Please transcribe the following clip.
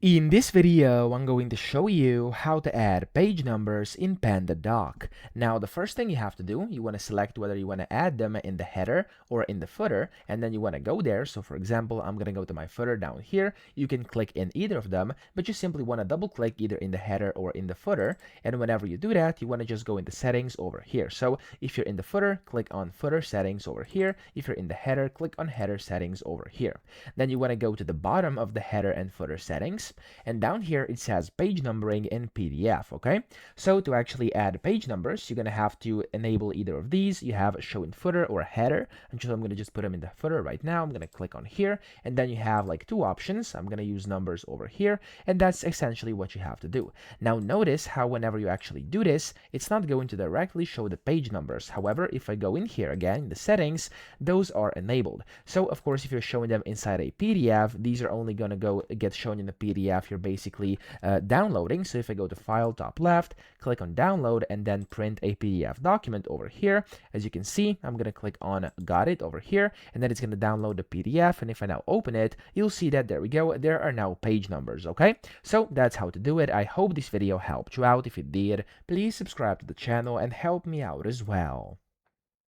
In this video, I'm going to show you how to add page numbers in PandaDoc. Now, the first thing you have to do, you want to select whether you want to add them in the header or in the footer, and then you want to go there. So for example, I'm going to go to my footer down here. You can click in either of them, but you simply want to double click either in the header or in the footer. And whenever you do that, you want to just go into settings over here. So if you're in the footer, click on footer settings over here. If you're in the header, click on header settings over here. Then you want to go to the bottom of the header and footer settings. And down here it says page numbering in PDF. Okay, so to actually add page numbers, you're gonna have to enable either of these. You have show in footer or header, and so I'm gonna just put them in the footer right now. I'm gonna click on here, and then you have like two options. I'm gonna use numbers over here, and that's essentially what you have to do. Now notice how whenever you actually do this, it's not going to directly show the page numbers. However, if I go in here again in the settings, those are enabled. So of course, if you're showing them inside a PDF, these are only gonna get shown in the PDF you're basically downloading. So if I go to File, top left, click on Download, and then print a PDF document over here, as you can see, I'm going to click on Got It over here, and then it's going to download the PDF. And if I now open it, you'll see that there we go. There are now page numbers. Okay, so that's how to do it. I hope this video helped you out. If it did, please subscribe to the channel and help me out as well.